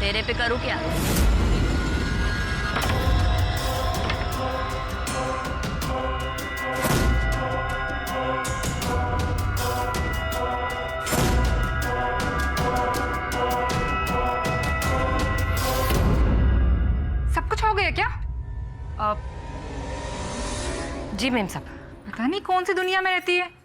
तेरे पे करूं क्या? सब कुछ हो गया क्या? जी मेम साहब। पता नहीं कौन सी दुनिया में रहती है।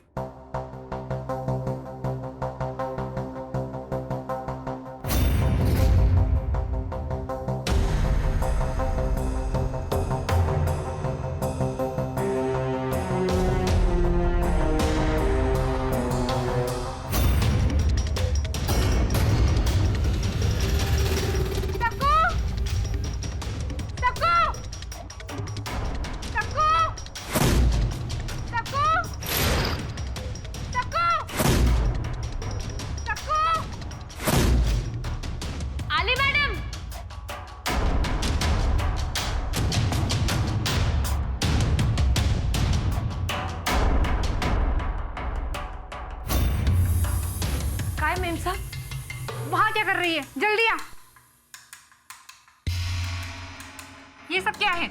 मेम साहब वहां क्या कर रही है? जल्दी आ। ये सब क्या है?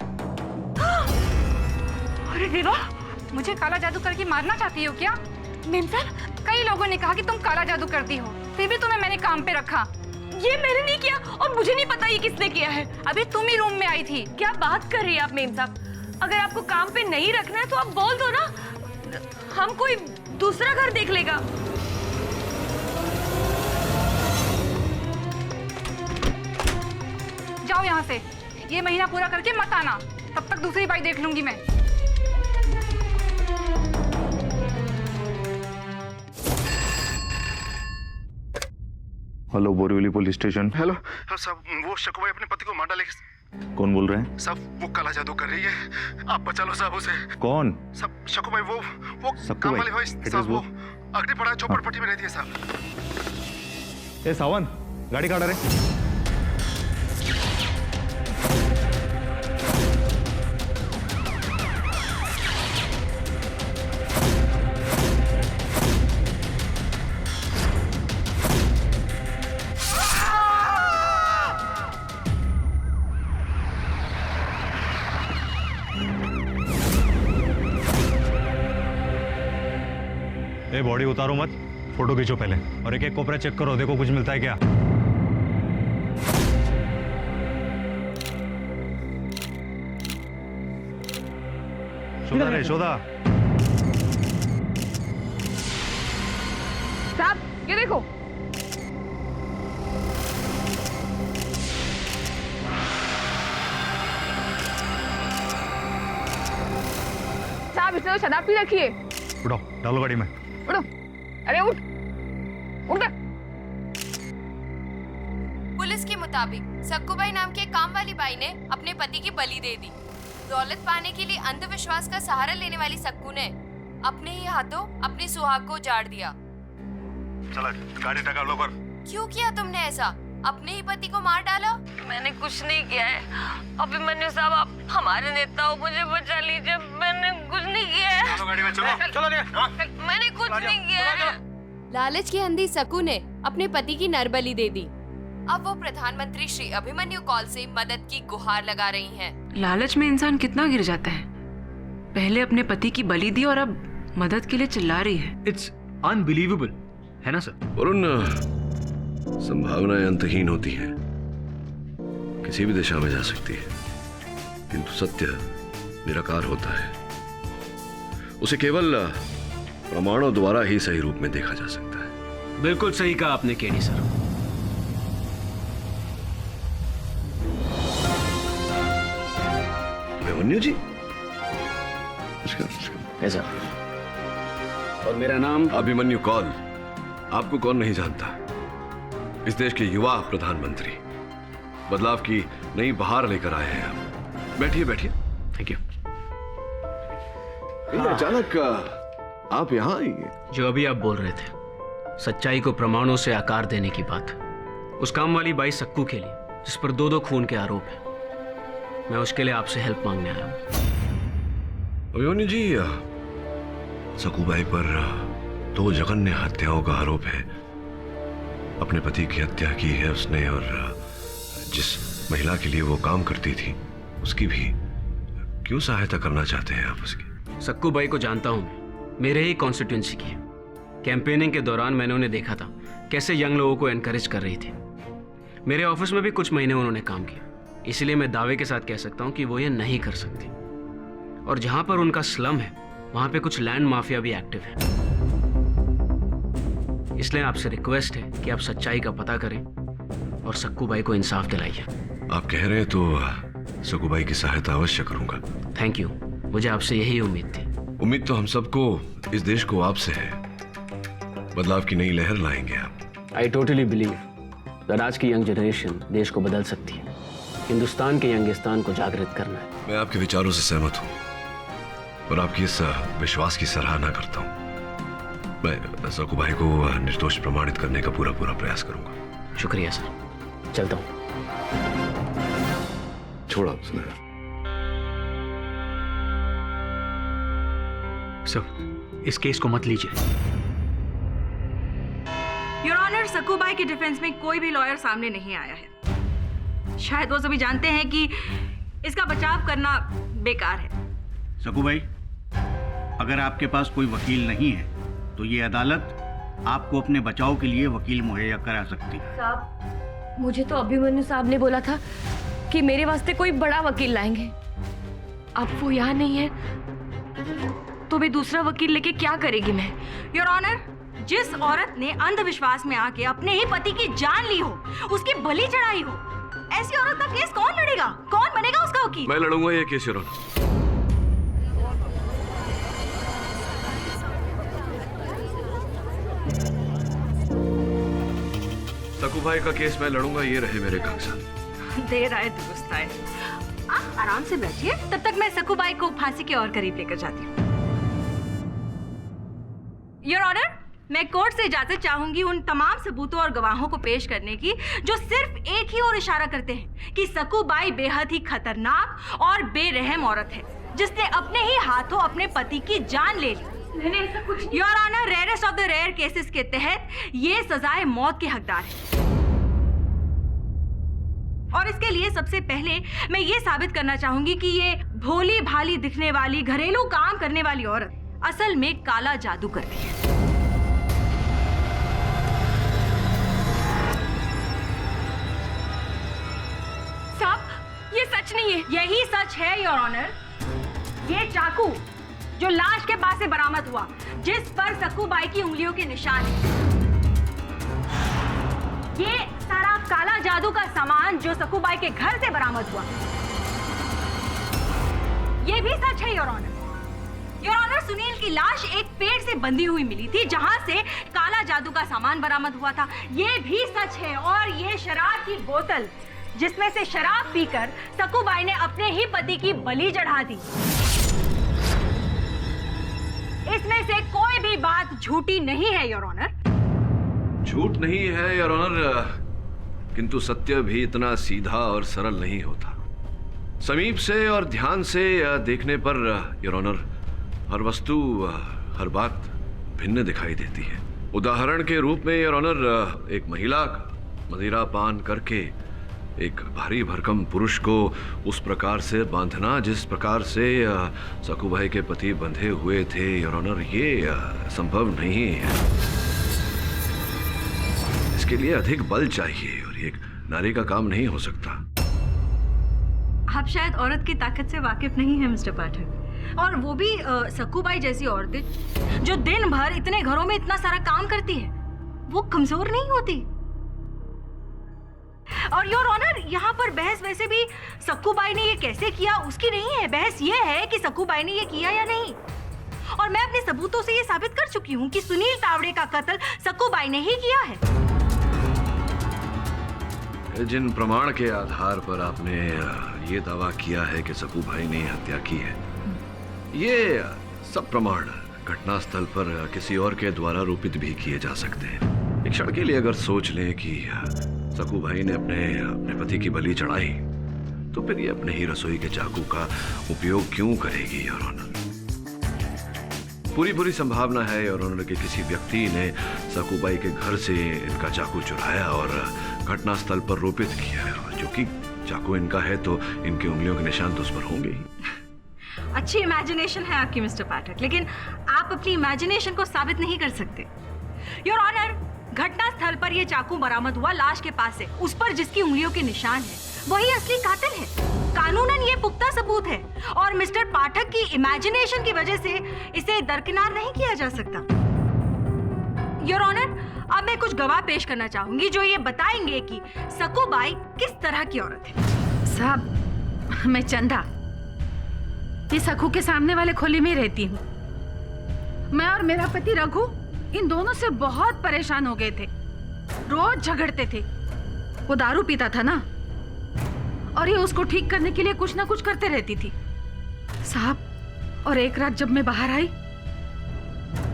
अरे देवा, मुझे काला जादू करके मारना चाहती हो क्या? मेम साहब, कई लोगों ने कहा कि तुम काला जादू करती हो, फिर भी तुम्हें मैंने काम पे रखा। ये मैंने नहीं किया और मुझे नहीं पता ये किसने किया है। अभी तुम ही रूम में आई थी। क्या बात कर रही है आप मेम साहब? अगर आपको काम पे नहीं रखना है तो आप बोल दो ना, हम कोई दूसरा घर देख लेगा। जाओ यहाँ से, ये महीना पूरा करके मत आना, तब तक दूसरी बाई देख लूंगी मैं। Hello, Borivali police station. Hello साहब, वो शकुबाई अपने पति को मार डालेगी। कौन बोल रहे हैं? साहब वो काला जादू कर रही है, आप बचा लो साहब उसे। कौन? साहब शकुबाई, वो शकुबाई? काम वाली भाई साहब, वो वो? अगड़ी पड़ा चौपड़पट्टी में रहती है साहब। ए सावन, गाड़ी काटा रहे। ए बॉडी उतारो मत, फोटो खींचो पहले और एक एक कोपरा चेक करो, देखो कुछ मिलता है क्या। शोधा रे शोधा। साहब ये देखो, साहब इसने तो शराब पी रखी है। उठो, डालो गाड़ी में। उठो, अरे उठ उठ। पुलिस के मुताबिक सक्कूबाई नाम के काम वाली बाई ने अपने पति की बलि दे दी। दौलत पाने के लिए अंधविश्वास का सहारा लेने वाली सक्कू ने अपने ही हाथों अपने सुहाग को उजाड़ दिया। चला गाड़ी टका लो कर। क्यों किया तुमने ऐसा? अपने ही पति को मार डाला? मैंने कुछ नहीं किया है। अभिमन्यु साहब, आप हमारे नेता हो, मुझे बचा लीजिए। मैंने कुछ नहीं किया है। चलो गाड़ी में, चलो चलो। मैंने कुछ नहीं किया है। लालच की अंधी सक्कू ने अपने पति की नरबली दे दी। अब वो प्रधानमंत्री श्री अभिमन्यु कॉल से मदद की गुहार लगा रही हैं। लालच में इंसान कितना गिर जाता है। पहले अपने पति की बलि दी और अब मदद के लिए चिल्ला रही है। इट्स अनबिलीवेबल, है ना सर? वरुण, संभावनाएं अंतहीन होती हैं, किसी भी दिशा में जा सकती है, किंतु सत्य निराकार होता है। उसे केवल प्रमाणों द्वारा ही सही रूप में देखा जा सकता है। बिल्कुल सही कहा आपने केडी सर। अभिमन्यु जी, ऐसा। और मेरा नाम अभिमन्यु कौल। आपको कौन नहीं जानता? इस देश के युवा प्रधानमंत्री, बदलाव की नई बहार लेकर आए हैं आप। बैठिए बैठिए। Thank you. अचानक आप यहाँ आइए। जो अभी आप बोल रहे थे, सच्चाई को प्रमाणों से आकार देने की बात, उस काम वाली बाई सक्कू के लिए जिस पर 2-2 खून के आरोप हैं, मैं उसके लिए आपसे हेल्प मांगने आया हूँ। अभिमन्यु जी, सक्कूबाई पर 2 जघन्य हत्याओं का आरोप है। अपने पति की हत्या की है उसने और जिस महिला के लिए वो काम करती थी उसकी भी क्यों सहायता करना चाहते हैं आप उसकी? सक्कू बाई को जानता हूं मैं, मेरे ही कॉन्स्टिट्यूंसी की है। कैंपेनिंग के दौरान मैंने उन्हें देखा था कैसे यंग लोगों को एनकरेज कर रही थी। मेरे ऑफिस में भी कुछ महीने उन्होंने काम किया, इसलिए मैं दावे के साथ कह सकता हूं कि वो ये नहीं कर सकती। और जहां पर उनका स्लम है वहां पे कुछ लैंड माफिया भी एक्टिव है। इसलिए आपसे रिक्वेस्ट है कि आप सच्चाई का पता करें और सक्कू बाई को इंसाफ दिलाइए। आप कह रहे हैं तो सक्कू बाई की सहायता अवश्य करूंगा। थैंक यू, मुझे आपसे यही उम्मीद थी। उम्मीद तो हम सबको, इस देश को आपसे है। बदलाव की नई लहर लाएंगे आप। आई टोटली बिलीव दैट आज की यंग जनरेशन देश को बदल सकती है। हिंदुस्तान के यंगिस्तान को जागृत करना है। मैं आपके विचारों से सहमत हूं और आपकी इस विश्वास की सराहना करता हूं। मैं सक्कू भाई को निर्दोष प्रमाणित करने का पूरा प्रयास करूंगा। शुक्रिया सर, चलता हूं। छोड़ा सुना सर, इस केस को मत लीजिए। योर ऑनर, सक्कू बाई के डिफेंस में कोई भी लॉयर सामने नहीं आया है। शायद वो सभी जानते हैं कि इसका बचाव करना बेकार है। सक्कू भाई, अगर आपके पास कोई वकील नहीं है तो ये अदालत आपको अपने बचाव के लिए वकील मुहैया करा सकती है। साहब, मुझे तो अभिमन्यु साहब ने बोला था कि मेरे वास्ते कोई बड़ा वकील लाएंगे। अब वो यहाँ नहीं है तो मैं दूसरा वकील लेके क्या करेगी मैं? योर ऑनर, जिस औरत ने अंधविश्वास में आके अपने ही पति की जान ली हो, उसकी बलि चढ़ाई हो, ऐसी औरत का केस कौन लड़ेगा? कौन बनेगा उसका वकील? मैं लड़ूंगा ये केस, योर ऑनर। सक्कू भाई का केस मैं लड़ूंगा, ये रहे मेरे कागजात। देर आए दुरुस्त आए। आप आराम से बैठिए, तब तक मैं सक्कू बाई को फांसी के और करीब लेकर जाती हूँ। योर ऑनर, मैं कोर्ट से इजाजत चाहूंगी उन तमाम सबूतों और गवाहों को पेश करने की जो सिर्फ एक ही ओर इशारा करते हैं कि सक्कू बाई बेहद ही खतरनाक और बेरहम औरत है जिसने अपने ही हाथों अपने पति की जान ले ली। मैंने ऐसा कुछ नहीं। Your honour, rarest of the rare cases के तहत ये सजाए मौत के हकदार है। और इसके लिए सबसे पहले मैं ये साबित करना चाहूंगी कि ये भोली भाली दिखने वाली घरेलू काम करने वाली औरत असल में काला जादू करती है। साहब, ये सच नहीं है। यही सच है योर ऑनर। ये चाकू जो लाश के पास से बरामद हुआ, जिस पर सक्कू बाई की उंगलियों के निशान हैं, ये सारा काला जादू का सामान जो सक्कू बाई के घर से बरामद हुआ, ये भी सच है your honour. Your honour, Sunil की लाश एक पेड़ से बंधी हुई मिली थी जहां से काला जादू का सामान बरामद हुआ था, ये भी सच है। और ये शराब की बोतल जिसमें से शराब पीकर सक्कू बाई ने अपने ही पति की बलि चढ़ा दी, इसमें से कोई भी बात झूठी नहीं है योर ऑनर। झूठ नहीं है योर ऑनर, किंतु सत्य भी इतना सीधा और सरल नहीं होता। समीप से और ध्यान से देखने पर योर ऑनर हर वस्तु, हर बात भिन्न दिखाई देती है। उदाहरण के रूप में योर ऑनर, एक महिला मदिरा पान करके एक भारी भरकम पुरुष को उस प्रकार से बांधना जिस प्रकार से सक्कू भाई के पति बंधे हुए थे योर ऑनर, ये संभव नहीं है। इसके लिए अधिक बल चाहिए और ये एक नारी का काम नहीं हो सकता। आप शायद औरत की ताकत से वाकिफ नहीं है मिस्टर पाठक, और वो भी सक्कू बाई जैसी औरतें जो दिन भर इतने घरों में इतना सारा काम करती है, वो कमजोर नहीं होती। और योर ऑनर, यहाँ पर बहस वैसे भी सक्कू बाई ने ये कैसे किया उसकी नहीं है, बहस ये है कि सक्कू बाई ने ये किया या नहीं। और मैं अपने सबूतों से ये साबित कर चुकी हूँ कि सुनील तावड़े का कत्ल सक्कू बाई ने ही किया है। जिन प्रमाण के आधार पर आपने ये दावा किया है कि सक्कू भाई ने हत्या की है, ये सब प्रमाण घटनास्थल पर किसी और के द्वारा रूपित भी किए जा सकते हैं। एक क्षण के लिए अगर सोच लें कि सक्कू भाई ने अपने पति की बलि चढ़ाई, तो फिर ये अपने ही रसोई के चाकू का उपयोग क्यों करेगी योर ऑनर? पूरी संभावना है योर ऑनर कि किसी व्यक्ति ने सक्कू बाई के घर से इनका चाकू चुराया और घटनास्थल पर रोपित किया है, और जो कि चाकू इनका है तो इनकी उंगलियों के निशान तो उस पर होंगे ही। अच्छी इमेजिनेशन है आपकी मिस्टर पाठक, लेकिन आप अपनी इमेजिनेशन को साबित नहीं कर सकते। योर ऑनर, घटनास्थल पर यह चाकू बरामद हुआ लाश के पास से, उस पर जिसकी उंगलियों के निशान है वही असली कातिल है। कानूनन ये पुख्ता सबूत है और मिस्टर पाठक की इमेजिनेशन की वजह से इसे दरकिनार नहीं किया जा सकता। योर ऑनर, अब मैं कुछ गवाह पेश करना चाहूंगी जो ये बताएंगे कि सकूबाई किस तरह की औरत है। साहब, मैं चंदा ये सखू के सामने वाले खोली में रहती हूँ। मैं और मेरा पति रघु इन दोनों से बहुत परेशान हो गए थे, रोज झगड़ते थे। वो दारू पीता था ना, और ये उसको ठीक करने के लिए कुछ ना कुछ करते रहती थी साहब। और एक रात जब मैं बाहर आई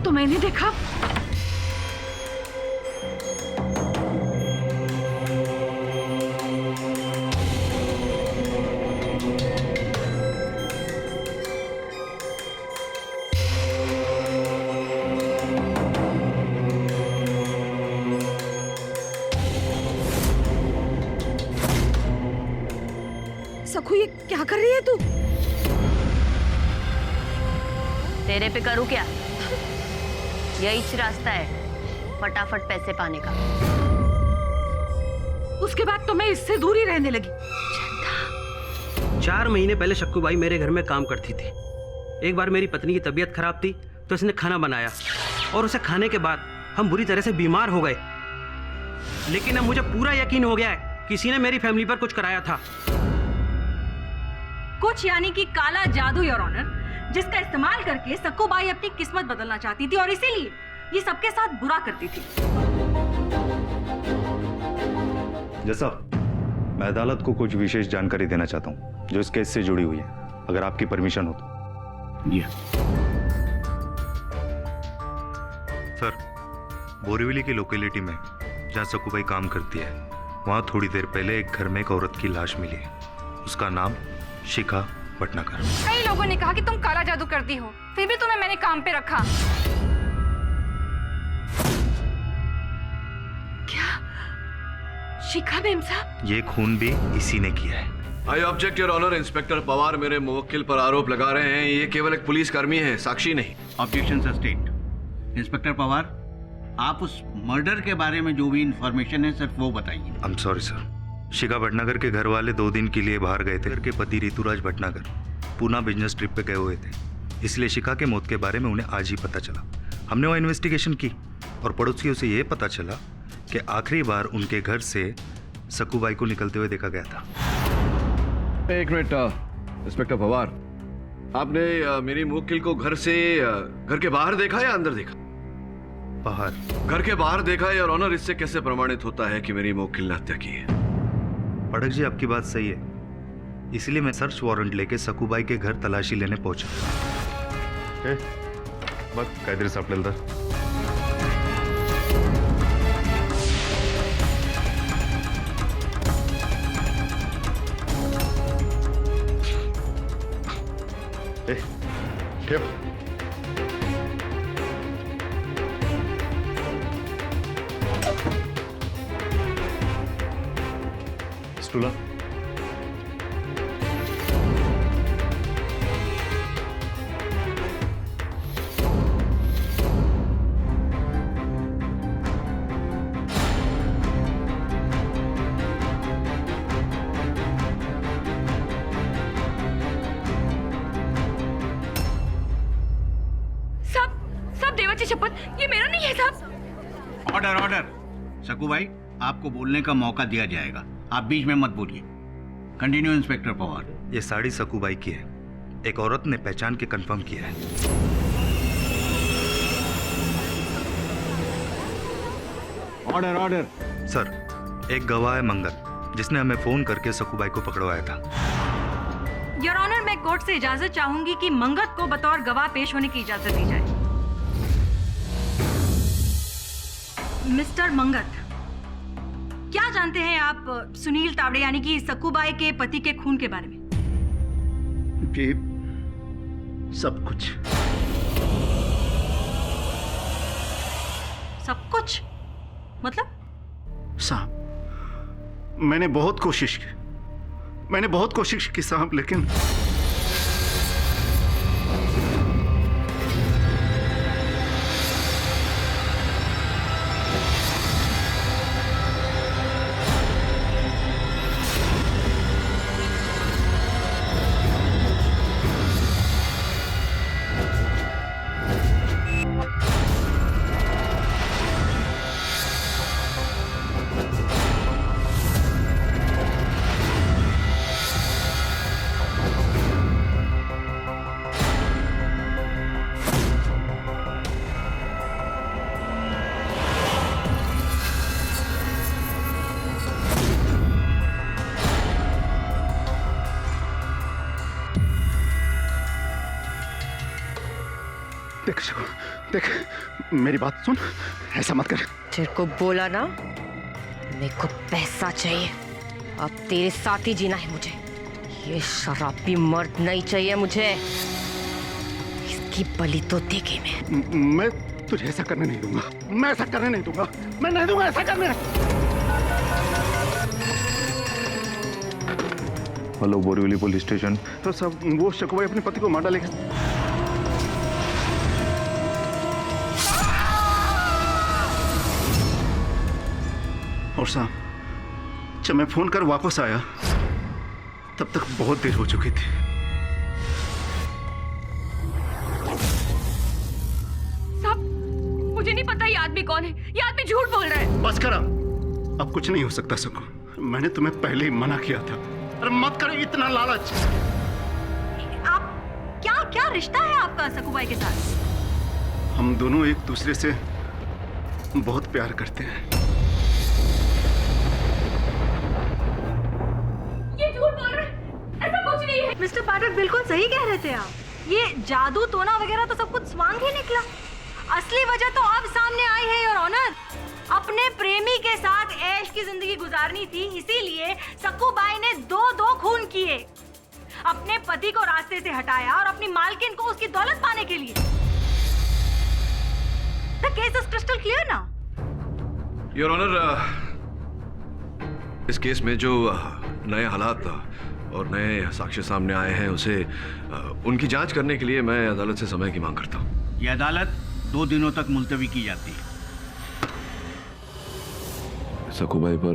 तो मैंने देखा सखू, ये क्या कर रही है तू? तेरे पे करूँ क्या? यही रास्ता है फटाफट पैसे पाने का। उसके बाद तो मैं इससे दूर ही रहने लगी। 4 महीने पहले शक्कूबाई मेरे घर में काम करती थी। एक बार मेरी पत्नी की तबीयत खराब थी तो इसने खाना बनाया, और उसे खाने के बाद हम बुरी तरह से बीमार हो गए। लेकिन अब मुझे पूरा यकीन हो गया है किसी ने मेरी फैमिली पर कुछ कराया था। कुछ यानी कि काला जादू, योर ऑनर, जिसका इस्तेमाल करके सक्कूबाई अपनी किस्मत बदलना चाहती थी और इसीलिए ये सबके साथ बुरा करती थी। जैसा मैं अदालत को कुछ विशेष जानकारी देना चाहता हूँ जो इस केस से जुड़ी हुई है, अगर आपकी परमिशन हो तो। सर, बोरीवली की लोकेलिटी में जहाँ सकूबाई काम करती है, वहाँ थोड़ी देर पहले एक घर में एक औरत की लाश मिली है। उसका नाम शिखा भटनागर। कई लोगों ने कहा कि तुम काला जादू करती हो, फिर भी तुम्हें मैंने काम पे रखा। क्या शिखा मैम साहब? ये खून भी इसी ने किया है। I object your honour. Inspector Pawar मेरे मुवक्किल पर आरोप लगा रहे हैं, ये केवल एक पुलिसकर्मी है, साक्षी नहीं। Objection sustained. इंस्पेक्टर पवार, आप उस मर्डर के बारे में जो भी इंफॉर्मेशन है सिर्फ वो बताइए। I am sorry sir. Shikha Bhatnagar के घर वाले 2 दिन के लिए बाहर गए थे। उनके पति ऋतुराज भटनागर पूना बिजनेस ट्रिप पे गए हुए थे, इसलिए शिखा के मौत के बारे में उन्हें आज ही पता चला। हमने वहाँ इन्वेस्टिगेशन की और पड़ोसियों से ये पता चला कि आखिरी बार उनके घर से सकूबाई को निकलते हुए देखा गया था। एक मिनट इंस्पेक्टर पवार, आपने मेरी मुवक्किल को घर के बाहर देखा या अंदर देखा? बाहर। घर के बाहर देखा है और ऑनर, इससे कैसे प्रमाणित होता है कि मेरी मुवक्किल ने हत्या की है? पड़क जी, आपकी बात सही है, इसलिए मैं सर्च वारंट लेके सकूबाई के घर तलाशी लेने पहुंचा। बस कायदे सापडेल ठेव। स्टूला। साहब, देवाची शपथ, ये मेरा नहीं है साहब। Order order. सकूबाई, आपको बोलने का मौका दिया जाएगा, आप बीच में मत बोलिए। Continue inspector Pawar. ये साड़ी सकूबाई की है, एक औरत ने पहचान के कंफर्म किया है। Order order. सर, एक गवाह है मंगत, जिसने हमें फोन करके सकूबाई को पकड़वाया था। योर ऑनर, मैं कोर्ट से इजाजत चाहूंगी कि मंगत को बतौर गवाह पेश होने की इजाजत दी जाए। मिस्टर मंगत, क्या जानते हैं आप सुनील तावड़े यानी कि सकूबाई के पति के खून के बारे में? जी, सब कुछ। सब कुछ मतलब? साहब, मैंने बहुत कोशिश की साहब, लेकिन देख, मेरी बात सुन, ऐसा मत कर। तेरे को बोला ना, मेरे को पैसा चाहिए। अब तेरे साथ ही जीना है मुझे। ये शराबी मर्द नहीं चाहिए मुझे। इसकी बलि तो देगी मैं तुझे ऐसा करने नहीं दूंगा। मैं ऐसा करने नहीं दूंगा। मैं नहीं दूंगा ऐसा करने। Hello, Borivali police station. तो सब वो शकु भाई अपने पति को मार डालेगा। और साहब, जब मैं फोन कर वापस आया तब तक बहुत देर हो चुकी थी। साहब, मुझे नहीं पता ये आदमी कौन है। ये आदमी झूठ बोल रहा है। बस करा, अब कुछ नहीं हो सकता सकु। मैंने तुम्हें पहले ही मना किया था। अरे मत करो इतना लालच। आप क्या रिश्ता है आपका सकु भाई के साथ? हम दोनों एक दूसरे से बहुत प्यार करते हैं। मिस्टर पाठक बिल्कुल सही कह रहे थे आप। ये जादू टोना वगैरह तो सब कुछ स्वांग ही निकला। असली वजह तो अब सामने आई है योर ऑनर। अपने प्रेमी के साथ ऐश की जिंदगी गुजारनी थी, इसीलिए सक्कू बाई ने दो खून किए। अपने पति को रास्ते से हटाया और अपनी मालकिन को उसकी दौलत पाने के लिए। The case is crystal clear now. Your honour, इस केस में जो नए हालात और नए साक्ष्य सामने आए हैं, उसे उनकी जांच करने के लिए मैं अदालत से समय की मांग करता हूं। यह अदालत 2 दिनों तक मुलतवी की जाती है। सकूबाई पर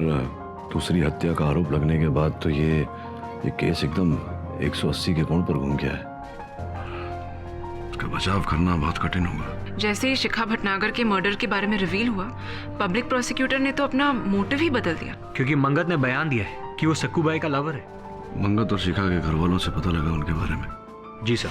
दूसरी हत्या का आरोप लगने के बाद तो ये केस एकदम 180 के कोण पर घूम गया है। उसका बचाव करना बहुत कठिन होगा। जैसे ही शिखा भटनागर के मर्डर के बारे में रिवील हुआ, पब्लिक प्रोसिक्यूटर ने तो अपना मोटिव ही बदल दिया। क्योंकि मंगत ने बयान दिया है कि वो सक्कूबाई का लवर है। मंगत और शिखा के घर वालों से पता लगा उनके बारे में? जी सर।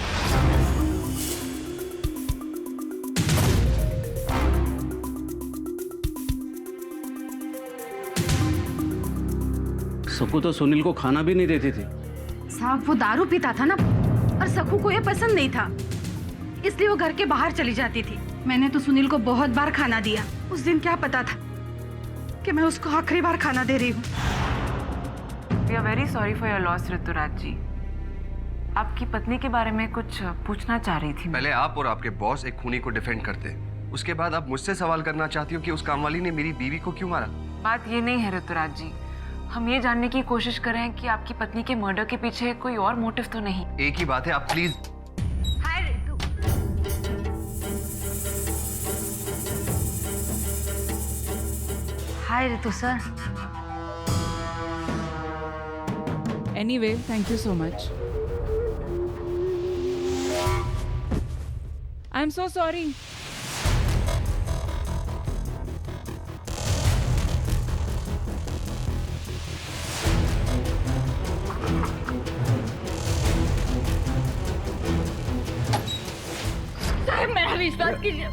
सकू तो सुनील को खाना भी नहीं देते थे। साहब, वो दारू पीता था ना, और सकू को ये पसंद नहीं था, इसलिए वो घर के बाहर चली जाती थी। मैंने तो सुनील को बहुत बार खाना दिया। उस दिन क्या पता था कि मैं उसको आखिरी बार खाना दे रही हूँ। We are very sorry for your loss, Rituraj जी। आपकी पत्नी के बारे में कुछ पूछना चाह रही थी। पहले आप और आपके बॉस एक खूनी को डिफेंड करते, उसके बाद आप मुझसे सवाल करना चाहती हो कि उस कामवाली ने मेरी बीवी को क्यों मारा। बात ये नहीं है ऋतुराज जी, हम ये जानने की कोशिश कर रहे हैं कि आपकी पत्नी के मर्डर के पीछे कोई और मोटिव तो नहीं। एक ही बात है, आप please. Hi Ritu. Hi Ritu sir. Anyway, thank you so much. I'm so sorry. साहब, मेरा विश्वास कीजिए।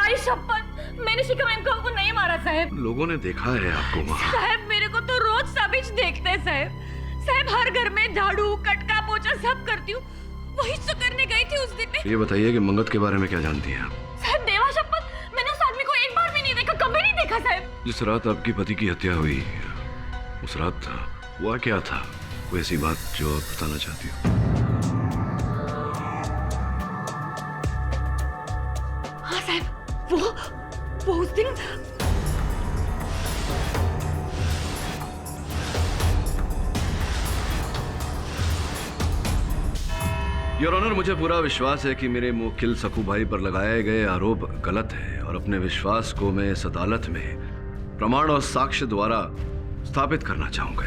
आई शपथ, मैंने शिखा मैम को नहीं मारा साहब। लोगों ने देखा है आपको वहाँ। साहब, मेरे को तो रोज साबिज देखते हैं साहब। साहब, हर घर में झाड़ू कटका पोछा सब करती हूँ। वही तो करने गई थी उस दिन में। ये बताइए कि मंगत के बारे में क्या जानती हैं आप? साहब, देवा शपथ, मैंने उस आदमी को एक बार भी नहीं देखा, कभी नहीं देखा साहब। जिस रात आपकी पति की हत्या हुई, उस रात हुआ क्या था? कोई ऐसी बात जो आप बताना चाहती हो? हाँ साहब, वो उस दिन योर ऑनर, मुझे पूरा विश्वास है कि मेरे मुवक्किल सकू भाई पर लगाए गए आरोप गलत है और अपने विश्वास को मैं इस अदालत में प्रमाण और साक्ष्य द्वारा स्थापित करना चाहूंगा।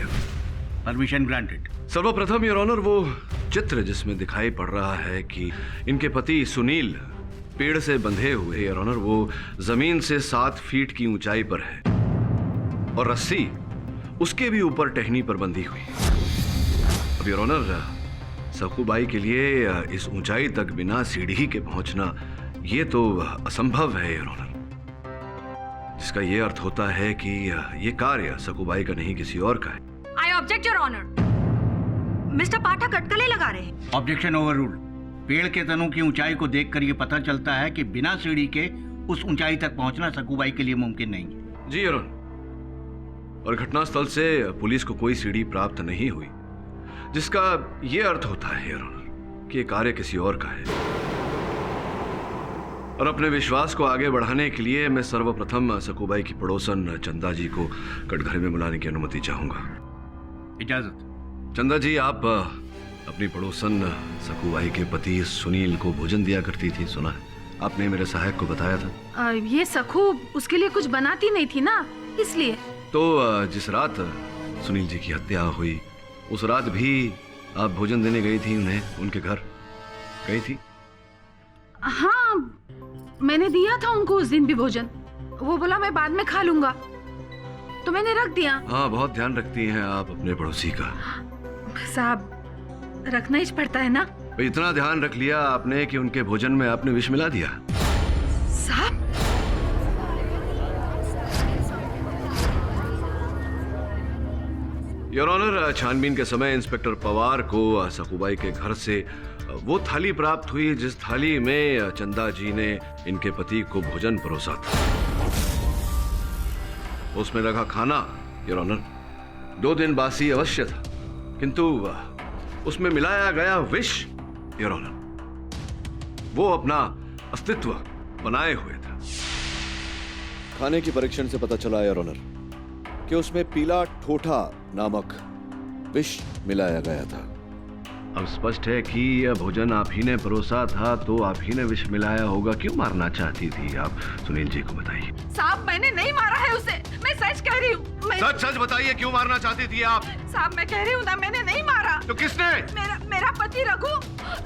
Permission granted. सर्वप्रथम योर ऑनर, वो चित्र जिसमें दिखाई पड़ रहा है कि इनके पति सुनील पेड़ से बंधे हुए, योर ऑनर, वो जमीन से 7 फीट की ऊंचाई पर है और रस्सी उसके भी ऊपर टहनी पर बंधी हुई। अब योर ऑनर, सकूबाई के लिए इस ऊंचाई तक बिना सीढ़ी के पहुंचना ये तो असंभव है योर ऑनर, जिसका ये अर्थ होता है कि ये कार्य सकूबाई का नहीं किसी और का है। I object your honour. Mister Pathak अटकलें लगा रहे हैं। Objection overruled. पेड़ के तनों की ऊंचाई को देखकर ये पता चलता है कि बिना सीढ़ी के उस ऊंचाई तक पहुंचना सकूबाई के लिए मुमकिन नहीं है। जी योर ऑनर, और घटनास्थल से पुलिस को कोई सीढ़ी प्राप्त नहीं हुई, जिसका यह अर्थ होता है योर ऑनर कि यह कार्य किसी और का है। और अपने विश्वास को आगे बढ़ाने के लिए मैं सर्वप्रथम सकूबाई की पड़ोसन चंदा जी को कटघरे में बुलाने की अनुमति चाहूंगा। इजाजत। चंदा जी, आप अपनी पड़ोसन सकूबाई के पति सुनील को भोजन दिया करती थी, सुना है? आपने मेरे सहायक को बताया था। ये सखू उसके लिए कुछ बनाती नहीं थी ना, इसलिए। तो जिस रात सुनील जी की हत्या हुई उस रात भी आप भोजन देने गई थी उन्हें, उनके घर गई थी? हाँ, मैंने दिया था उनको उस दिन भी भोजन। वो बोला मैं बाद में खा लूंगा, तो मैंने रख दिया। हाँ, बहुत ध्यान रखती हैं आप अपने पड़ोसी का। साहब, रखना ही पड़ता है ना। इतना ध्यान रख लिया आपने कि उनके भोजन में आपने विष मिला दिया। साहब, योर ऑनर, छानबीन के समय इंस्पेक्टर पवार को सकूबाई के घर से वो थाली प्राप्त हुई जिस थाली में चंदा जी ने इनके पति को भोजन परोसा था। उसमें रखा खाना योर ऑनर 2 दिन बासी अवश्य था, किंतु उसमें मिलाया गया विष योर ऑनर वो अपना अस्तित्व बनाए हुए था। खाने की परीक्षण से पता चला योर ऑनर कि उसमें पीला ठोठा नामक विष मिलाया गया था। अब स्पष्ट है कि यह भोजन आप ही ने परोसा था, तो आप ही ने विष मिलाया होगा। क्यों मारना चाहती थी आप? सुनील जी को बताइए। साहब, मैंने नहीं मारा है उसे, मैं सच कह रही हूँ। सच सच बताइए, क्यों मारना चाहती थी आप? साहब, मैं कह रही हूँ ना, मैंने नहीं मारा। तो किसने? मेरा पति रघु।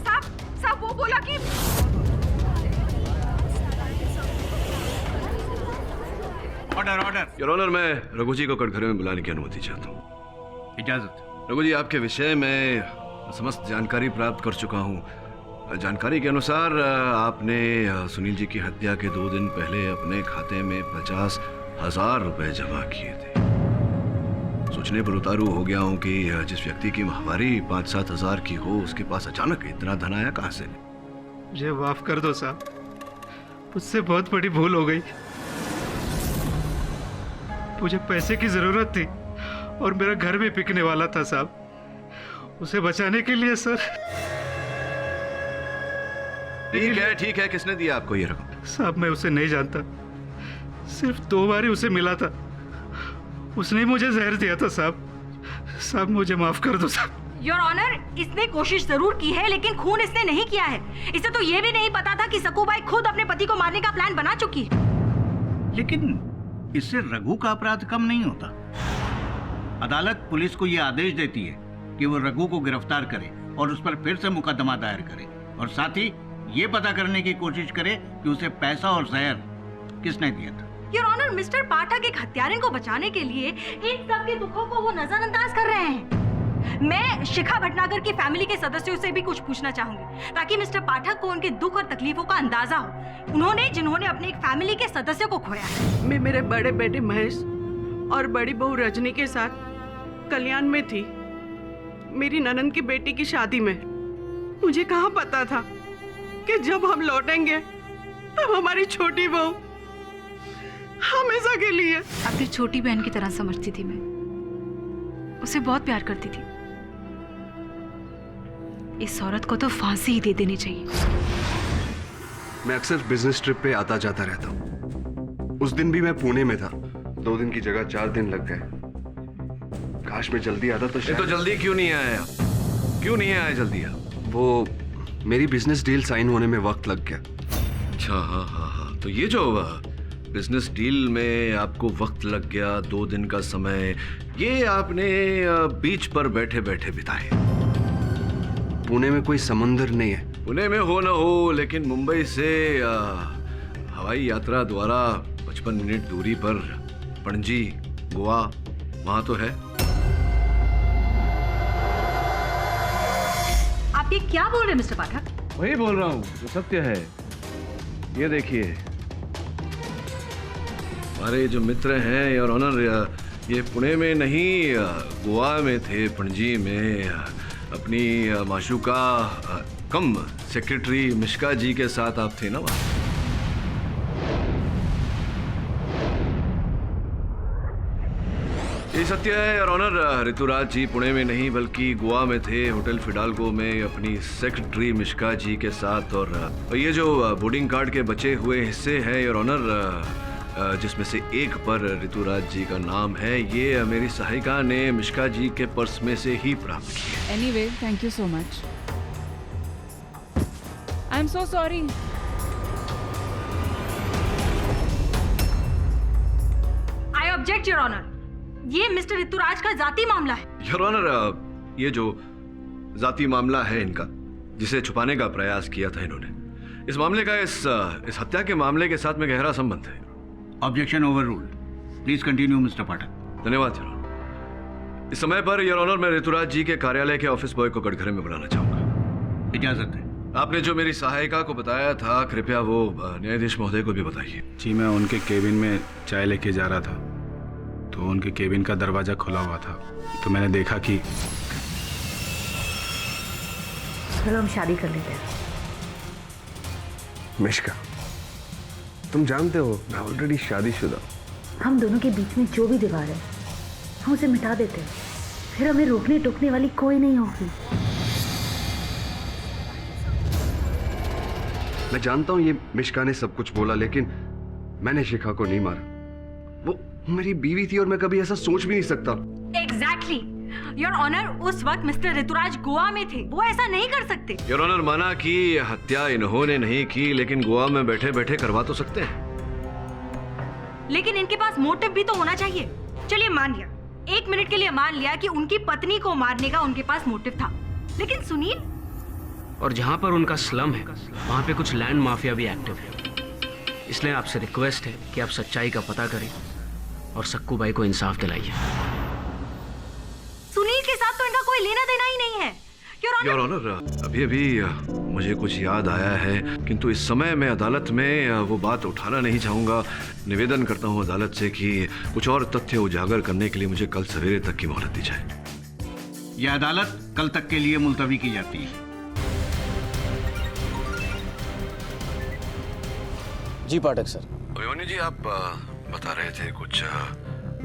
साहब वो बोला कि ऑर्डर। योर ऑनर, मैं रघु जी को कटघरे में बुलाने की अनुमति चाहता हूँ। इजाजत। रघु जी, आपके विषय में समस्त जानकारी प्राप्त कर चुका हूँ। जानकारी के अनुसार आपने सुनील जी की हत्या के 2 दिन पहले अपने खाते में 50,000 रुपए जमा किए थे। सोचने पर उतारू हो गया हूँ कि जिस व्यक्ति की माहवारी 5-7 हजार की हो, उसके पास अचानक इतना धन आया कहाँ से? मुझे माफ कर दो साहब, मुझसे बहुत बड़ी भूल हो गई। मुझे पैसे की जरूरत थी और मेरा घर भी बिकने वाला था साहब। उसे बचाने के लिए सर। ठीक है, किसने दिया आपको ये रकम? साहब, मैं उसे नहीं जानता, सिर्फ 2 बार ही उसे मिला था। उसने मुझे जहर दिया था साहब, मुझे माफ कर दो साहब। योर ऑनर, इसने कोशिश जरूर की है, लेकिन खून इसने नहीं किया है। इसे तो ये भी नहीं पता था कि सकूबाई खुद अपने पति को मारने का प्लान बना चुकी है। लेकिन इससे रघु का अपराध कम नहीं होता। अदालत पुलिस को यह आदेश देती है कि वो रघु को गिरफ्तार करे और उस पर फिर से मुकदमा दायर करे, और साथ ही ये पता करने की कोशिश करे कि उसे पैसा और जहर किसने दिया था। योर ऑनर, मिस्टर पाठक एक हत्यारे को बचाने के लिए इन सब के दुखों को वो नजरअंदाज कर रहे हैं। मैं शिखा भटनागर की फैमिली के सदस्यों से भी कुछ पूछना चाहूंगी, ताकि मिस्टर पाठक को उनके दुख और तकलीफों का अंदाजा हो, जिन्होंने अपने एक फैमिली के सदस्य को खोया है। मैं मेरे बड़े बेटे महेश और बड़ी बहू रजनी के साथ कल्याण में थी, मेरी ननंद की बेटी की शादी में। मुझे कहाँ पता था कि जब हम लौटेंगे तब हमारी छोटी बहू हमेशा के लिए। अपनी छोटी बहन की तरह समझती थी मैं, उसे बहुत प्यार करती थी। इस औरत को तो फांसी ही दे देनी चाहिए। मैं अक्सर बिजनेस ट्रिप पे आता जाता रहता हूँ। उस दिन भी मैं पुणे में था। 2 दिन की जगह 4 दिन लग गए। काश मैं जल्दी आता तो शायद। तो जल्दी क्यों नहीं आया? क्यों नहीं आया जल्दी? आप वो मेरी बिजनेस डील साइन होने में वक्त लग गया। अच्छा, हाँ हाँ हाँ, तो ये जो बिजनेस डील में आपको वक्त लग गया, 2 दिन का समय, ये आपने बीच पर बैठे बैठे बिताए। पुणे में कोई समंदर नहीं है। पुणे में हो ना हो, लेकिन मुंबई से हवाई यात्रा द्वारा 55 मिनट दूरी पर पणजी, गोवा, वहां तो है। आप ये क्या बोल रहे हैं मिस्टर पाठक? वही बोल रहा हूँ जो सत्य है। ये देखिए, हमारे जो मित्र हैं योर ऑनर, ये पुणे में नहीं गोवा में थे, पणजी में अपनी माशूका कम सेक्रेटरी मिश्का जी के साथ आप थे ना वहाँ। ये सत्य है योर ऑनर, ऋतुराज जी पुणे में नहीं बल्कि गोवा में थे, होटल फिडाल्गो में अपनी सेक्रेटरी मिश्का जी के साथ। और ये जो बोर्डिंग कार्ड के बचे हुए हिस्से हैं योर ऑनर, जिसमें से एक पर ऋतुराज जी का नाम है, ये मेरी सहायिका ने मिश्का जी के पर्स में से ही प्राप्त किया। Anyway, thank you so much. I'm so sorry. I object, Your Honor. ये मिस्टर ऋतुराज का जाति मामला है। योर ऑनर, ये जो जाति मामला है इनका, जिसे छुपाने का प्रयास किया था इन्होंने, इस मामले का इस हत्या के मामले के साथ में गहरा संबंध है। Objection overruled. Please continue Mister Pathak. धन्यवाद योर ऑनर। इस समय पर योर ऑनर मैं ऋतुराज जी के कार्यालय के ऑफिस बॉय को कटघरे में बुलाना चाहूंगा। इजाजत है। आपने जो मेरी सहायिका को बताया था, कृपया वो न्यायाधीश महोदय को भी बताइए। जी, मैं उनके केबिन में चाय लेके जा रहा था, तो उनके केबिन का दरवाजा खुला हुआ था, तो मैंने देखा कि चलो हम शादी कर लेते हैं। मिश्का, तुम जानते हो मैं ऑलरेडी शादीशुदा। हम दोनों के बीच में जो भी दीवार है हम उसे मिटा देते हैं, फिर हमें रोकने टोकने वाली कोई नहीं होगी। मैं जानता हूँ ये मिश्का ने सब कुछ बोला, लेकिन मैंने शिखा को नहीं मारा। वो मेरी बीवी थी और मैं कभी ऐसा सोच भी नहीं सकता। Exactly. योर ऑनर, उस वक्त मिस्टर ऋतुराज गोवा में थे, वो ऐसा नहीं कर सकते। योर ऑनर, माना कि हत्या इन्होंने नहीं की, लेकिन गोवा में बैठे बैठे करवा तो सकते हैं। लेकिन इनके पास मोटिव भी तो होना चाहिए। चलिए मान लिया, 1 मिनट के लिए मान लिया कि उनकी पत्नी को मारने का उनके पास मोटिव था, लेकिन सुनील, और जहां पर उनका स्लम है वहां पे कुछ लैंड माफिया भी एक्टिव है। इसलिए आपसे रिक्वेस्ट है कि आप सच्चाई का पता करें और सक्कू भाई को इंसाफ दिलाइए। सुनील के साथ तो इनका कोई लेना देना ही नहीं है। योर ऑनर, अभी अभी मुझे कुछ याद आया है, किंतु इस समय मैं अदालत में वो बात उठाना नहीं चाहूंगा। निवेदन करता हूं अदालत से कि कुछ और तथ्य उजागर करने के लिए मुझे कल सवेरे तक की मोहलत दी जाए। यह अदालत कल तक के लिए मुलतवी की जाती है। जी पाठक सर। अभिमन्यु जी, आप बता रहे थे कुछ,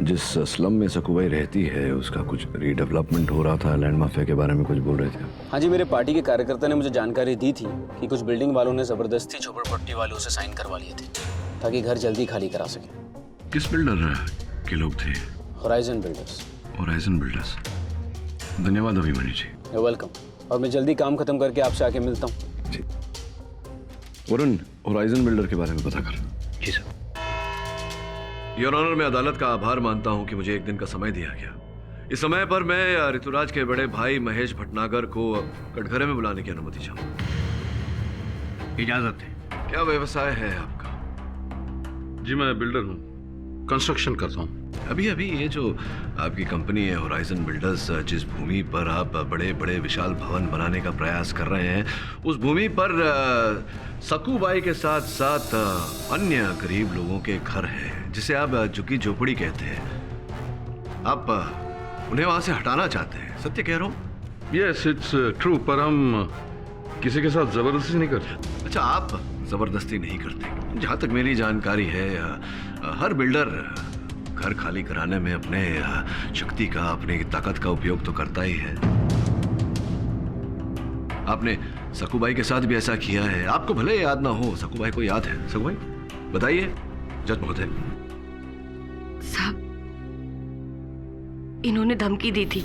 जिस स्लम में सकुबाई रहती है उसका कुछ रीडेवलपमेंट हो रहा था, लैंड माफिया के बारे में कुछ बोल रहे थे। हाँ जी, मेरे पार्टी के कार्यकर्ता ने मुझे जानकारी दी थी कि कुछ बिल्डिंग वालों ने जबरदस्ती झोपड़पट्टी वालों से साइन करवा लिए थे ताकि घर जल्दी खाली करा सके। किस बिल्डर के लोग थे? Horizon builders. Horizon builders. धन्यवाद अभिमन्यु जी। You welcome. और मैं जल्दी काम खत्म करके आपसे आके मिलता हूँ। जी। वरुण, होराइजन बिल्डर के बारे में पता कर। जी सर। योर ऑनर, मैं अदालत का आभार मानता हूं कि मुझे 1 दिन का समय दिया गया। इस समय पर मैं ऋतुराज के बड़े भाई महेश भटनागर को कटघरे में बुलाने की अनुमति चाहूंगा। इजाजत है। क्या व्यवसाय है आपका? जी, मैं बिल्डर हूँ, कंस्ट्रक्शन करता हूँ। अभी अभी ये जो आपकी कंपनी है होराइजन बिल्डर्स, जिस भूमि पर आप बड़े बड़े विशाल भवन बनाने का प्रयास कर रहे हैं, उस भूमि पर सकुबाई के साथ साथ अन्य गरीब लोगों के घर हैं, जिसे आप झुग्गी झोपड़ी कहते हैं। आप उन्हें वहां से हटाना चाहते हैं, सत्य कह रहा हूँ? यस, इट्स ट्रू, पर हम किसी के साथ जबरदस्ती नहीं करते। अच्छा, आप जबरदस्ती नहीं करते। जहां तक मेरी जानकारी है, हर बिल्डर घर खाली कराने में अपने शक्ति का, अपनी ताकत का उपयोग तो करता ही है। आपने सकुबाई के साथ भी ऐसा किया है। आपको भले याद ना हो, सकुबाई को याद है? सकुबाई, बताइए जज महोदय। साहब, इन्होंने धमकी दी थी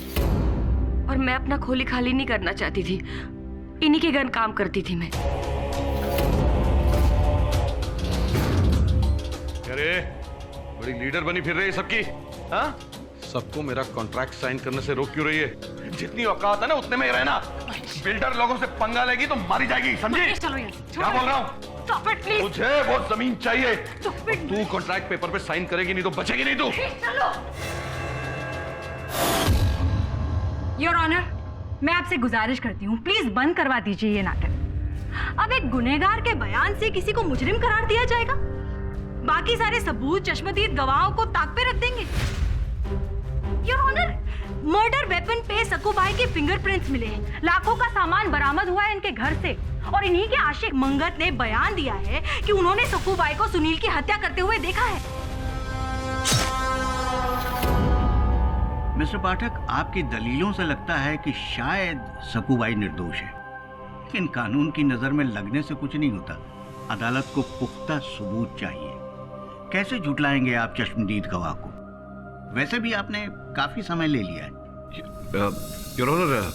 और मैं अपना खोली खाली नहीं करना चाहती थी। इन्हीं के घर काम करती थी मैं। अरे बड़ी लीडर बनी फिर रही है सबकी, हाँ? सबको मेरा कॉन्ट्रैक्ट साइन करने से रोक क्यों रही है? जितनी औकात है ना उतने में ही रहना। बिल्डर लोगों से पंगा लेगी तो मारी जाएगी, समझी? क्या बोल रहा हूँ? मुझे वो जमीन चाहिए। तू कॉन्ट्रैक्ट पेपर पे साइन करेगी नहीं तो बचेगी नहीं तू। योर ऑनर, मैं आपसे गुजारिश करती हूँ, प्लीज बंद करवा दीजिए ये नाटक। अब एक गुनहगार के बयान से किसी को मुजरिम करार दिया जाएगा? बाकी सारे सबूत चश्मदीद गवाहों को ताक पे रख देंगे। योर ऑनर, मर्डर वेपन पे सक्कू भाई के फिंगरप्रिंट्स मिले हैं, लाखों का सामान बरामद हुआ है इनके घर से, और इन्हीं के आशिक मंगत ने बयान दिया है कि उन्होंने सक्कू भाई को सुनील की हत्या करते हुए देखा है। मिस्टर पाठक, आपकी दलीलों से लगता है कि शायद सक्कू भाई निर्दोष है, लेकिन कानून की नजर में लगने से कुछ नहीं होता। अदालत को पुख्ता सबूत चाहिए। कैसे झुटलाएंगे आप चश्मदीद गवाह को? वैसे भी आपने काफी समय ले लिया है। योर ऑनर,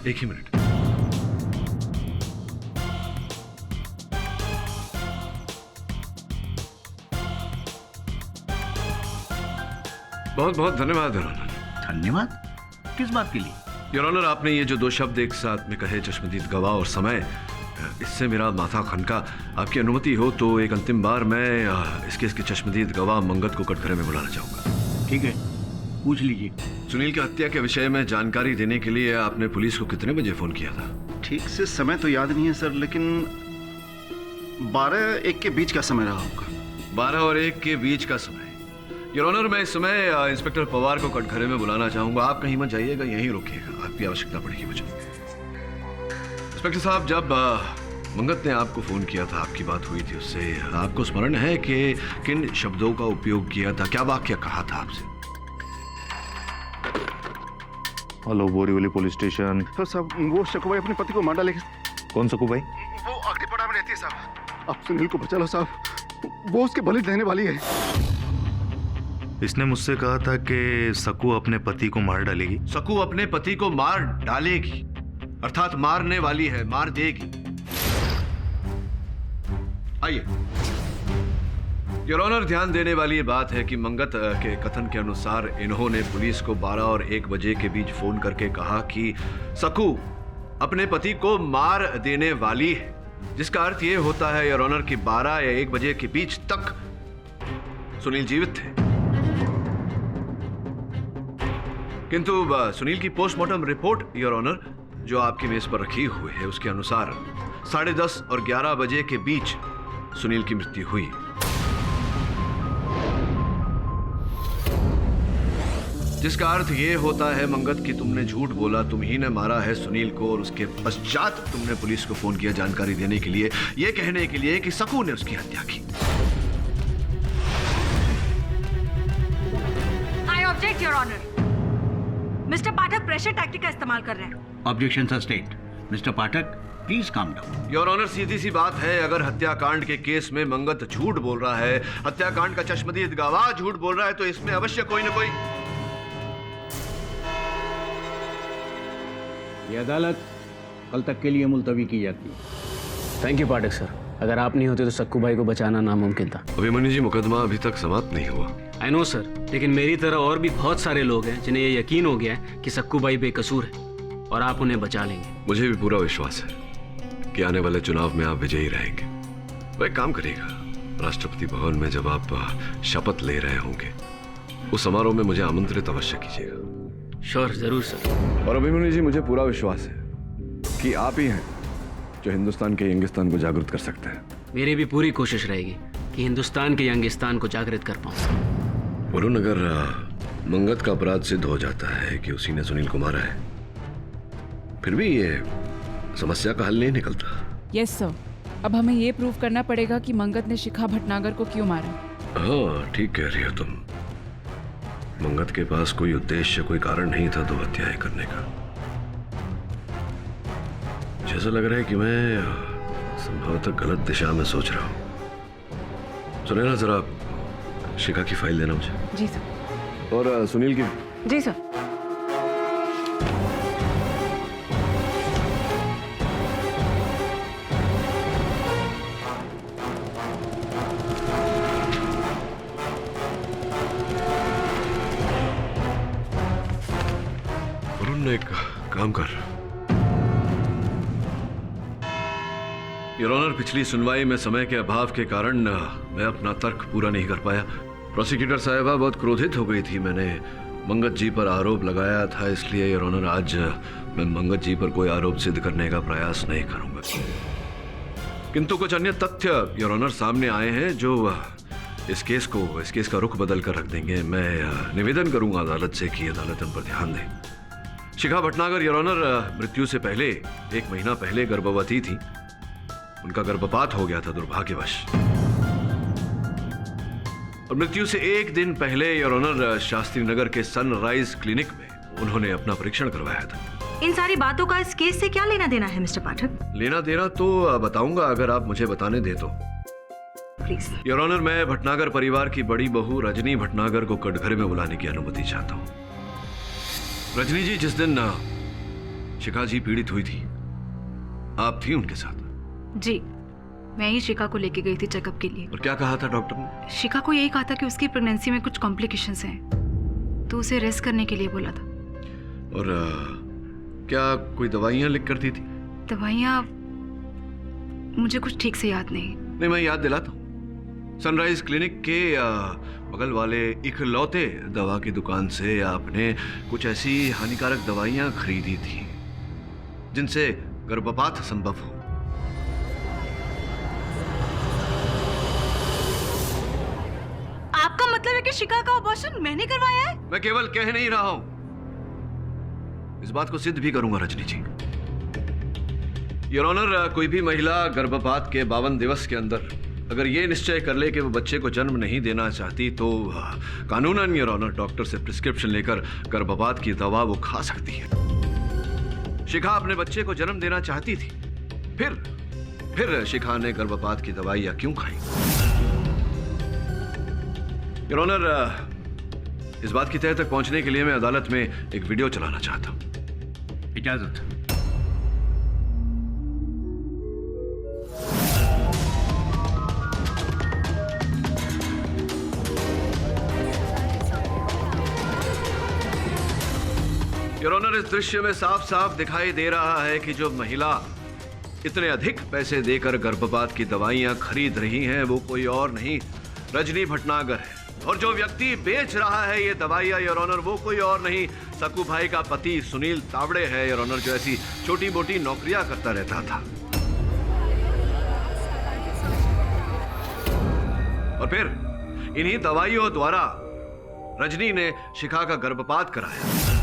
एक ही मिनट। बहुत बहुत धन्यवाद योर ऑनर। धन्यवाद? किस बात के लिए? योर ऑनर, आपने ये जो दो शब्द एक साथ में कहे, चश्मदीद गवाह और समय, इससे मेरा माथा खनका। आपकी अनुमति हो तो एक अंतिम बार मैं इस केस के चश्मदीद गवाह मंगत को कटघरे में बुलाना चाहूंगा। ठीक है, पूछ लीजिए। सुनील की हत्या के विषय में जानकारी देने के लिए आपने पुलिस को कितने बजे फोन किया था? ठीक से समय तो याद नहीं है सर, लेकिन 12-1 के बीच का समय रहा होगा। 12 और 1 के बीच का समय। योर ऑनर, मैं इस समय इंस्पेक्टर पवार को कटघरे में बुलाना चाहूंगा। आप कहीं मत जाइएगा, यहीं रुकिएगा, आपकी आवश्यकता पड़ेगी मुझे। इंस्पेक्टर साहब, जब मंगत ने आपको फोन किया था, आपकी बात हुई थी उससे, आपको स्मरण है कि किन शब्दों का उपयोग किया था? क्या वाक्य कहा था आपसे? Hello, Borivali police station. Sir साहब, वो सक्कू भाई अपने पति को मार डालेगी। कौन सक्कू भाई? वो अग्निपड़ा में रहती है साहब। आप सुनील को बचा लो साहब, वो उसके बलि देने वाली है। इसने मुझसे कहा था कि सक्कू अपने पति को मार डालेगी। सक्कू अपने पति को मार डालेगी, अर्थात मारने वाली है, मार देगी। आइए। योर ऑनर, ध्यान देने वाली बात है कि मंगत के कथन के अनुसार इन्होंने पुलिस को 12 और 1 बजे के बीच फोन करके कहा कि सक्कू अपने पति को मार देने वाली है, जिसका अर्थ यह होता है योर ऑनर कि 12 या 1 बजे के बीच तक सुनील जीवित थे। किंतु सुनील की पोस्टमार्टम रिपोर्ट योर ऑनर, जो आपकी मेज पर रखी हुई है, उसके अनुसार 10:30 और 11 बजे के बीच सुनील की मृत्यु हुई। जिसका अर्थ यह होता है मंगत कि तुमने झूठ बोला, तुम ही ने मारा है सुनील को, और उसके पश्चात तुमने पुलिस को फोन किया जानकारी देने के लिए, यह कहने के लिए कि सक्कू ने उसकी हत्या की। I object your honour. Mister Pathak pressure tactic का इस्तेमाल कर रहे हैं। Objection sustained. Mister Pathak, please calm down. Your honour, सीधी सी बात है, अगर हत्याकांड के केस में मंगत झूठ बोल रहा है, हत्याकांड का चश्मदीद गवाह झूठ बोल रहा है, तो इसमें अवश्य कोई ना कोई। ये अदालत कल तक के लिए मुलतवी की जाती है। थैंक यू पाठक सर, अगर आप नहीं होते तो सक्कू भाई को बचाना नामुमकिन था। अभिमन्यु जी, मुकदमा अभी तक समाप्त नहीं हुआ। आई नो सर, लेकिन मेरी तरह और भी बहुत सारे लोग हैं जिन्हें ये यकीन हो गया है कि सक्कू भाई बेकसूर है और आप उन्हें बचा लेंगे। मुझे भी पूरा विश्वास है कि आने वाले चुनाव में आप विजयी रहेंगे। वह एक काम करिएगा, राष्ट्रपति भवन में जब आप शपथ ले रहे होंगे, उस समारोह में मुझे आमंत्रित अवश्य कीजिएगा। श्योर, जरूर सर। और अभिमन्यु जी, मुझे पूरा विश्वास है कि आप ही हैं जो हिंदुस्तान के यंगिस्तान को जागृत कर सकते हैं। मेरी भी पूरी कोशिश रहेगी कि हिंदुस्तान के यंगिस्तान को जागृत कर पाऊं। वरुण, अगर मंगत का अपराध सिद्ध हो जाता है कि उसी ने सुनील को मारा है, फिर भी ये समस्या का हल नहीं निकलता। यस सर, अब हमें ये प्रूव करना पड़ेगा कि मंगत ने शिखा भटनागर को क्यों मारा। हाँ, ठीक कह रही हो तुम। मंगत के पास कोई उद्देश्य, कोई कारण नहीं था 2 हत्याएं करने का। जैसा लग रहा है कि मैं संभवतः गलत दिशा में सोच रहा हूं। सुने ना, जरा शिखा की फाइल देना मुझे। जी सर। और सुनील की। जी सर। काम कर। योर ऑनर, पिछली सुनवाई में समय के अभाव के कारण मैं अपना तर्क पूरा नहीं कर पाया। प्रोसिक्यूटर साहिबा बहुत क्रोधित हो गई थी। मैंने मंगत जी पर आरोप लगाया था, इसलिए योर ऑनर आज मैं मंगत जी पर कोई आरोप सिद्ध करने का प्रयास नहीं करूंगा। किंतु कुछ अन्य तथ्य योर ऑनर सामने आए हैं जो इस केस का रुख बदल कर रख देंगे। मैं निवेदन करूंगा अदालत से कि अदालत इन पर ध्यान दे। शिखा भटनागर योर ऑनर मृत्यु से पहले 1 महीना पहले गर्भवती थी। उनका गर्भपात हो गया था दुर्भाग्यवश, और मृत्यु से 1 दिन पहले योर ऑनर शास्त्री नगर के सनराइज क्लिनिक में उन्होंने अपना परीक्षण करवाया था। इन सारी बातों का इस केस से क्या लेना देना है मिस्टर पाठक? लेना देना तो बताऊंगा अगर आप मुझे बताने दे तो। प्लीज। योर ऑनर, मैं भटनागर परिवार की बड़ी बहू रजनी भटनागर को कटघरे में बुलाने की अनुमति चाहता हूँ। रजनी जी, जिस दिन शिखा जी पीड़ित हुई थी, आप थी उनके साथ? जी, मैं ही शिखा को लेके गई थी चेकअप के लिए। और क्या कहा था डॉक्टर ने? शिखा को यही कहा था कि उसकी प्रेगनेंसी में कुछ कॉम्प्लिकेशंस हैं, तो उसे रेस्ट करने के लिए बोला था। और क्या कोई दवाइयां लिख कर दी थी? दवाइयाँ मुझे कुछ ठीक से याद नहीं। नहीं, मैं याद दिलाता हूँ। सनराइज क्लिनिक के बगल वाले इकलौते दवा की दुकान से आपने कुछ ऐसी हानिकारक दवाइयां खरीदी थी जिनसे गर्भपात संभव हो। आपका मतलब है कि शिखा का अबॉर्शन मैंने करवाया है? मैं केवल कह नहीं रहा हूं, इस बात को सिद्ध भी करूंगा रजनी जी। योर ऑनर, कोई भी महिला गर्भपात के 52 दिवस के अंदर अगर ये निश्चय कर ले कि वो बच्चे को जन्म नहीं देना चाहती तो कानूनन योर ऑनर डॉक्टर से प्रिस्क्रिप्शन लेकर गर्भपात की दवा वो खा सकती है। शिखा अपने बच्चे को जन्म देना चाहती थी, फिर शिखा ने गर्भपात की दवाइयां क्यों खाई? योर ऑनर, इस बात की तह तक पहुंचने के लिए मैं अदालत में एक वीडियो चलाना चाहता हूं। इजाजत। योर ऑनर, इस दृश्य में साफ साफ दिखाई दे रहा है कि जो महिला इतने अधिक पैसे देकर गर्भपात की दवाइयां खरीद रही हैं वो कोई और नहीं, रजनी भटनागर है। और जो व्यक्ति बेच रहा है ये दवाइयां योर ऑनर वो कोई और नहीं, सकू भाई का पति सुनील तावड़े है योर ऑनर, जो ऐसी छोटी मोटी नौकरियां करता रहता था। और फिर इन्हीं दवाइयों द्वारा रजनी ने शिखा का गर्भपात कराया।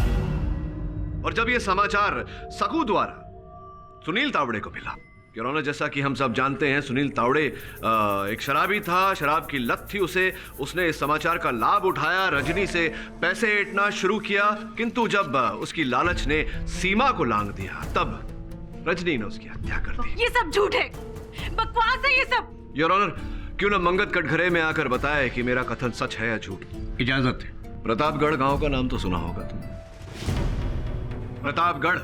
और जब यह समाचार सकू द्वारा सुनील तावड़े को मिला, योर ऑनर, जैसा कि हम सब जानते हैं सुनील तावड़े एक शराबी था, शराब की लत थी उसे। उसने इस समाचार का लाभ उठाया, रजनी से पैसे ऐंठना शुरू किया, किंतु जब उसकी लालच ने सीमा को लांघ दिया तब रजनी ने उसकी हत्या कर दी। ये सब झूठ है, बकवास है ये सब। योर ऑनर, क्यों न मंगत कटघरे में आकर बताए कि मेरा कथन सच है या झूठ? इजाजत है। प्रतापगढ़ गांव का नाम तो सुना होगा तुम? प्रतापगढ़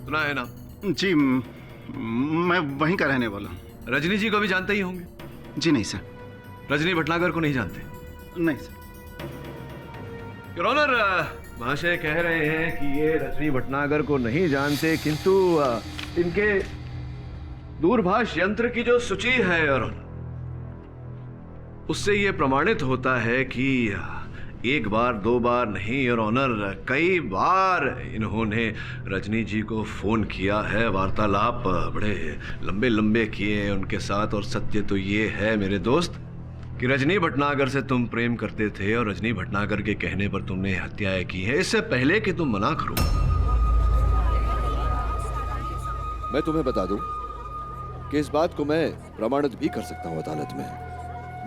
सुना है ना? जी, मैं वहीं का रहने वाला हूँ। रजनी जी को भी जानते ही होंगे? जी नहीं सर। रजनी भटनागर को नहीं जानते? नहीं सर। योर ऑनर, महाशय कह रहे हैं कि ये रजनी भटनागर को नहीं जानते, किंतु इनके दूरभाष यंत्र की जो सूची है योर ऑनर, उससे ये प्रमाणित होता है कि 1 बार 2 बार नहीं योर ऑनर, कई बार इन्होंने रजनी जी को फोन किया है, वार्तालाप बड़े लंबे लंबे किए उनके साथ। और सत्य तो ये है मेरे दोस्त कि रजनी भटनागर से तुम प्रेम करते थे और रजनी भटनागर के कहने पर तुमने हत्याएं की है, इससे पहले कि तुम मना करो। मैं तुम्हें बता दूं कि इस बात को मैं प्रमाणित भी कर सकता हूं अदालत में।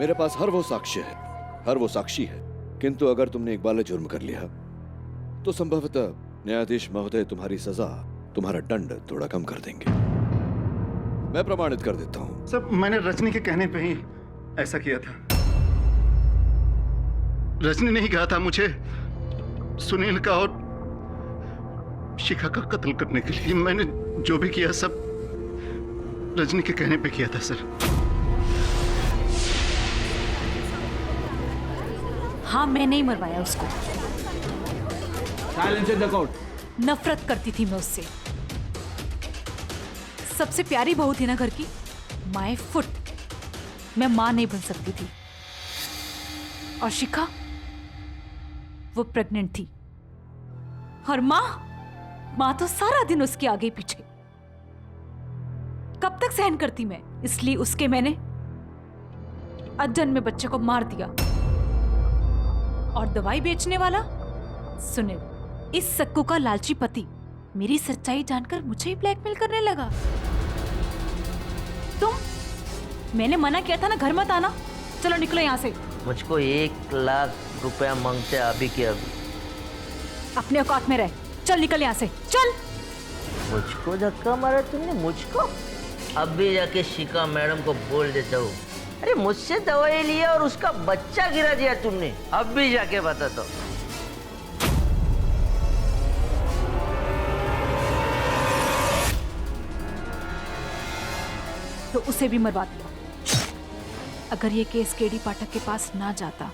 मेरे पास हर वो साक्ष्य है, हर वो साक्षी है। किंतु अगर तुमने इकबाल जुर्म कर लिया तो संभवतः न्यायाधीश महोदय तुम्हारी सजा, तुम्हारा दंड थोड़ा कम कर देंगे। मैं प्रमाणित कर देता हूं। सब मैंने रजनी के कहने पे ही ऐसा किया था। रजनी ने ही कहा था मुझे सुनील का और शिखा का कत्ल करने के लिए। मैंने जो भी किया सब रजनी के कहने पे किया था सर। हाँ, मैं नहीं मरवाया उसको। Silence in the court. नफरत करती थी मैं उससे। सबसे प्यारी बहू थी ना घर की, माय फुट। मैं मां नहीं बन सकती थी। और शिखा, वो प्रेग्नेंट थी और मां तो सारा दिन उसके आगे पीछे। कब तक सहन करती मैं? इसलिए उसके मैंने अजन में बच्चे को मार दिया। और दवाई बेचने वाला सुनील, इस सक्कू का लालची पति, मेरी सच्चाई जानकर मुझे ही ब्लैकमेल करने लगा। मैंने मना किया था ना, घर मत आना। चलो निकलो यहाँ से। मुझको 1 लाख रुपया मांगते अभी के अभी। अपने औकात में रह, चल निकल यहाँ से, चल। मुझको धक्का मारा तुमने? मुझको? अभी जाके शिखा मैडम को बोल देता हूँ। अरे मुझसे दवाई लिया और उसका बच्चा गिरा दिया तुमने। अभी जाके बताता हूँ। तो उसे भी मरवा दिया। अगर ये केस केडी पाठक के पास ना जाता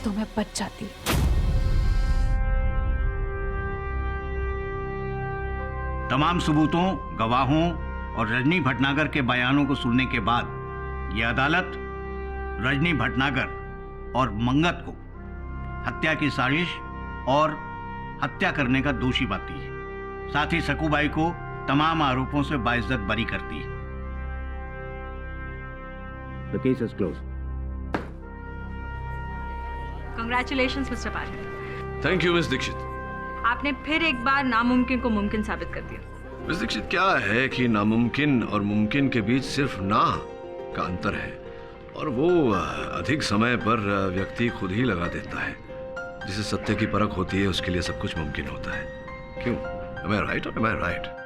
तो मैं बच जाती। तमाम सबूतों, गवाहों और रजनी भटनागर के बयानों को सुनने के बाद यह अदालत रजनी भटनागर और मंगत को हत्या की साजिश और हत्या करने का दोषी पाती है। साथ ही सकूबाई को तमाम आरोपों से बाइज्जत बरी करती है। The case is closed. Congratulations, Mr. Pathak. Thank you miss Dikshit. आपने फिर एक बार नामुमकिन को मुमकिन साबित कर दिया। मिस दीक्षित, क्या है कि नामुमकिन और मुमकिन के बीच सिर्फ ना का अंतर है, और वो अधिक समय पर व्यक्ति खुद ही लगा देता है। जिसे सत्य की परख होती है उसके लिए सब कुछ मुमकिन होता है। क्यों? Am I right or am I right?